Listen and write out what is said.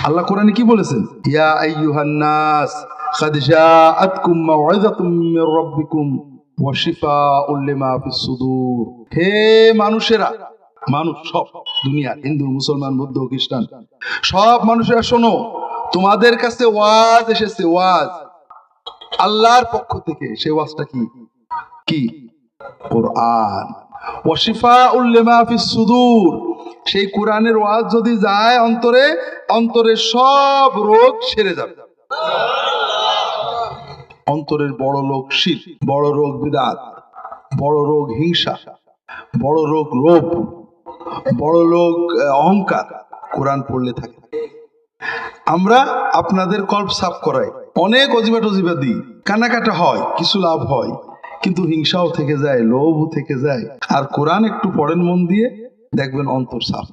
আল্লাহ কোরআনে কি বলেছেন? ইয়া আইয়ুহান নাস قد جاءتكم موعظة من ربكم وشفاء لما في الصدور। হে মানুষেরা, মানুষ সব দুনিয়া, হিন্দু মুসলমান বৌদ্ধ খ্রিস্টান সব মানুষেরা শোনো, তোমাদের কাছে ওয়াজ এসেছে, ওয়াজ আল্লাহর পক্ষ থেকে। সেই ওয়াজটা কি? কি? কোরআন। ওয়াশিফাউল লিমা ফিস সুদূর, সেই কোরআনের ওয়াজ যদি যায় অন্তরে, অন্তরের সব রোগ সেরে যাবে। অন্তরের বড় রোগ শিরক, বড় রোগ বিদআত, বড় রোগ হিংসা, বড় রোগ লোভ, বড় রোগ অহংকার কোরআন পড়লে থাকে। আমরা আপনাদের কল্প সাফ করাই, অনেক অজিবা টজিবা দিই, কানাকাটা হয়, কিছু লাভ হয়, কিন্তু হিংসাও থেকে যায়, লোভও থেকে যায়। আর কোরআন একটু পড়েন মন দিয়ে, দেখবেন অন্তর সাফ।